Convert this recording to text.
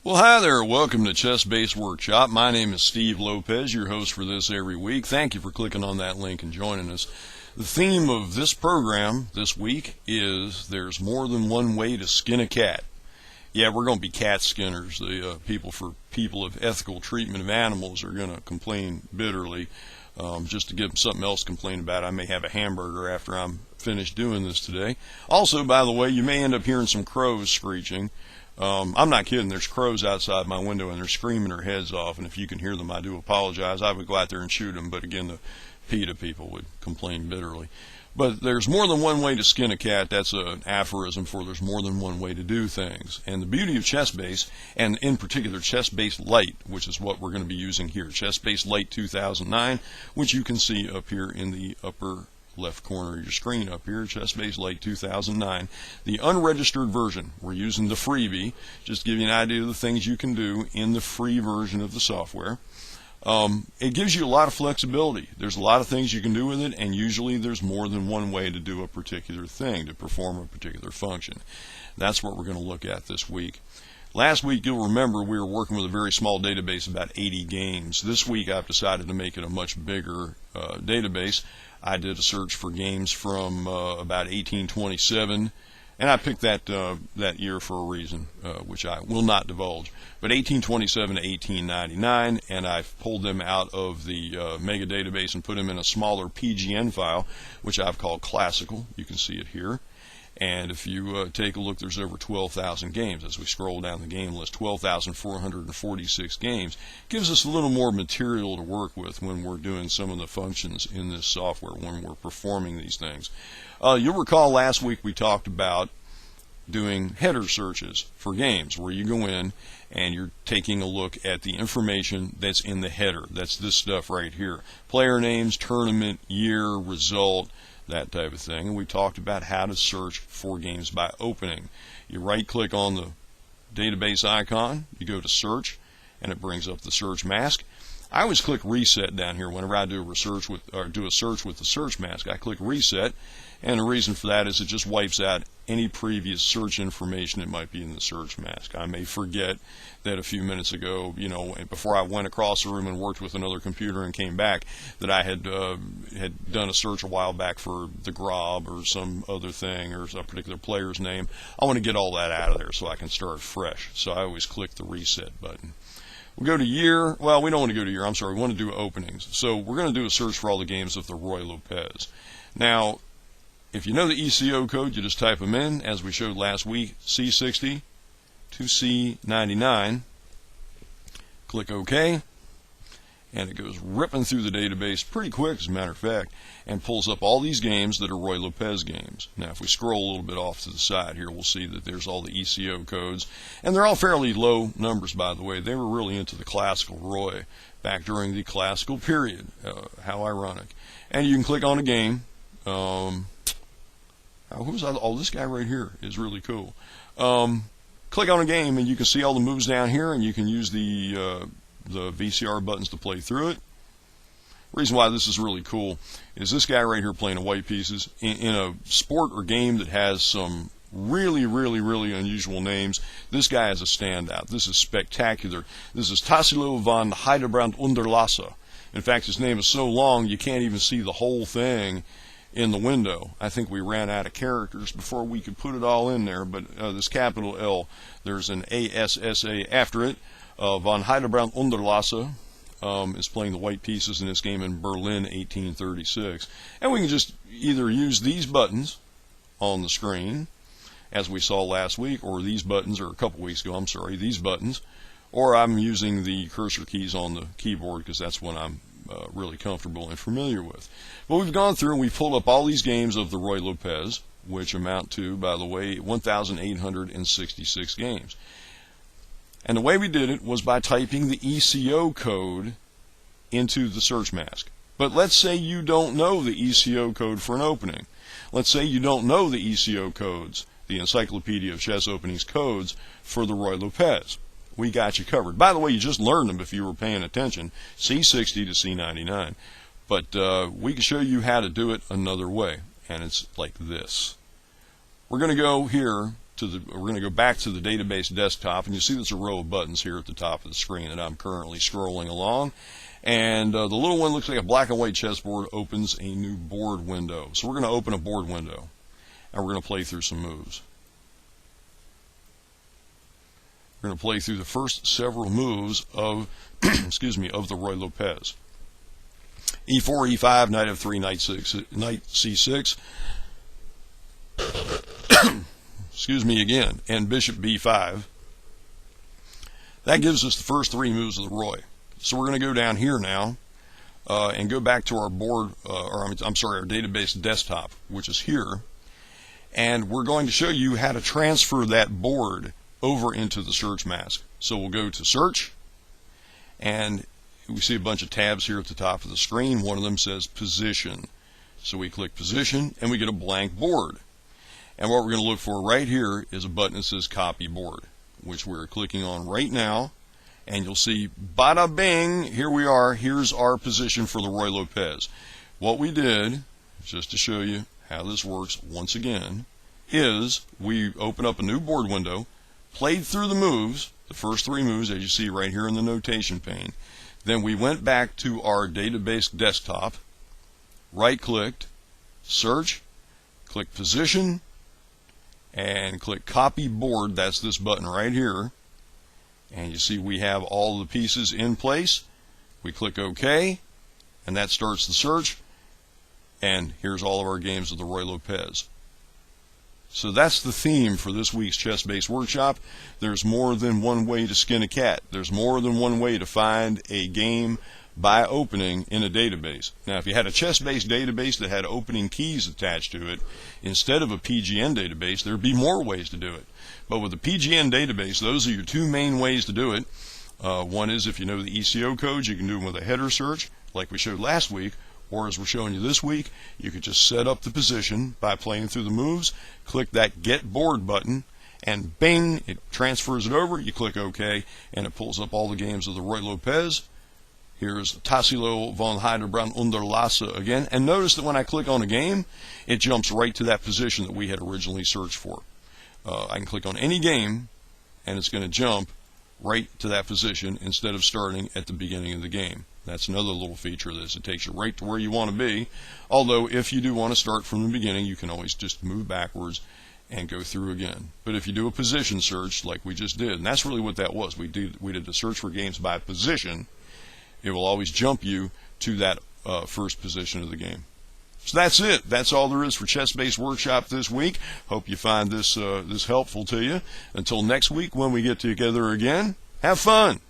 Well, hi there. Welcome to ChessBase Workshop. My name is Steve Lopez, your host for this every week. Thank you for clicking on that link and joining us. The theme of this program this week is there's more than one way to skin a cat. Yeah, we're going to be cat skinners. The people of ethical treatment of animals are going to complain bitterly. Just to give them something else to complain about, I may have a hamburger after I'm finished doing this today. Also, by the way, you may end up hearing some crows screeching. I'm not kidding. There's crows outside my window and they're screaming their heads off, and if you can hear them, I do apologize. I would go out there and shoot them, but again, the PETA people would complain bitterly. But there's more than one way to skin a cat. That's an aphorism for there's more than one way to do things. And the beauty of ChessBase, and in particular ChessBase Light, which is what we're going to be using here, ChessBase Light 2009, which you can see up here in the upper left corner of your screen up here, ChessBase Light 2009, the unregistered version. We're using the freebie, just to give you an idea of the things you can do in the free version of the software. It gives you a lot of flexibility. There's a lot of things you can do with it, and usually there's more than one way to do a particular thing, to perform a particular function. That's what we're going to look at this week. Last week, you'll remember, we were working with a very small database, about 80 games. This week, I've decided to make it a much bigger database. I did a search for games from about 1827, and I picked that year for a reason, which I will not divulge. But 1827 to 1899, and I've pulled them out of the mega database and put them in a smaller PGN file, which I've called classical. You can see it here. And if you take a look, there's over 12,000 games. As we scroll down the game list, 12,446 games. Gives us a little more material to work with when we're doing some of the functions in this software, when we're performing these things. You'll recall last week we talked about doing header searches for games, where you go in and you're taking a look at the information that's in the header. That's this stuff right here. Player names, tournament, year, result, that type of thing. And we talked about how to search for games by opening. You right click on the database icon, you go to search, and it brings up the search mask. I always click reset down here whenever I do a search with the search mask. I click reset, and the reason for that is it just wipes out any previous search information that might be in the search mask. I may forget that a few minutes ago, before I went across the room and worked with another computer and came back, that I had done a search a while back for the Grob or some other thing or a particular player's name. I want to get all that out of there so I can start fresh. So I always click the reset button. We'll go to year. Well, we don't want to go to year. I'm sorry. We want to do openings. So we're going to do a search for all the games of the Roy Lopez. Now, if you know the ECO code, you just type them in, as we showed last week, C60 to C99. Click OK, and it goes ripping through the database pretty quick, as a matter of fact, and pulls up all these games that are Roy Lopez games. Now, if we scroll a little bit off to the side here, we'll see that there's all the ECO codes, and they're all fairly low numbers, by the way. They were really into the classical Roy back during the classical period. How ironic. And you can click on a game. This guy right here is really cool. Click on a game and you can see all the moves down here, and you can use the VCR buttons to play through it. The reason why this is really cool is this guy right here playing the white pieces in a sport or game that has some really unusual names. This guy is a standout. This is spectacular. This is Tassilo van Heidebrand Underlasse. In fact, his name is so long you can't even see the whole thing in the window. I think we ran out of characters before we could put it all in there, but this capital L, there's an ASSA after it. Von Heidebrand Underlasse is playing the white pieces in this game in Berlin, 1836. And we can just either use these buttons on the screen, as we saw last week, or these buttons, or a couple weeks ago, I'm sorry, these buttons, or I'm using the cursor keys on the keyboard because that's what I'm really comfortable and familiar with. But we've gone through and we've pulled up all these games of the Roy Lopez, which amount to, by the way, 1,866 games. And the way we did it was by typing the ECO code into the search mask. But let's say you don't know the ECO code for an opening. Let's say you don't know the ECO codes, the Encyclopedia of Chess Openings codes for the Roy Lopez. We got you covered. By the way, you just learned them if you were paying attention, C60 to C99. But we can show you how to do it another way, and it's like this. We're going to go here going to go back to the database desktop, and you see there's a row of buttons here at the top of the screen that I'm currently scrolling along. And the little one looks like a black and white chessboard, opens a new board window. So we're going to open a board window, and we're going to play through some moves. We're going to play through the first several moves of, excuse me, of the Ruy Lopez. E4, E5, knight F3, knight C6. Excuse me again, and bishop B5. That gives us the first three moves of the Ruy. So we're going to go down here now and go back to our board, our database desktop, which is here. And we're going to show you how to transfer that board over into the search mask. So we'll go to search, and we see a bunch of tabs here at the top of the screen. One of them says position. So we click position, and we get a blank board. And what we're going to look for right here is a button that says copy board, which we're clicking on right now. And you'll see, bada bing, here we are. Here's our position for the Ruy Lopez. What we did, just to show you how this works once again, is we open up a new board window, played through the moves, the first three moves, as you see right here in the notation pane. Then we went back to our database desktop, right-clicked, search, click position, and click copy board. That's this button right here. And you see we have all the pieces in place. We click OK, and that starts the search. And here's all of our games of the Ruy Lopez. So that's the theme for this week's ChessBase Workshop. There's more than one way to skin a cat. There's more than one way to find a game by opening in a database. Now, if you had a ChessBase database that had opening keys attached to it, instead of a PGN database, there'd be more ways to do it. But with the PGN database, those are your two main ways to do it. One is if you know the ECO codes, you can do them with a header search, like we showed last week, or as we're showing you this week, you could just set up the position by playing through the moves, click that Get Board button, and bing, it transfers it over. You click OK, and it pulls up all the games of the Ruy Lopez. Here's Tassilo von Heidebrand unter Lasse again. And notice that when I click on a game, it jumps right to that position that we had originally searched for. I can click on any game, and it's going to jump right to that position instead of starting at the beginning of the game. That's another little feature of this. It takes you right to where you want to be. Although, if you do want to start from the beginning, you can always just move backwards and go through again. But if you do a position search like we just did, and that's really what that was, we did the search for games by position, it will always jump you to that first position of the game. So that's it. That's all there is for ChessBase Workshop this week. Hope you find this helpful to you. Until next week when we get together again, have fun.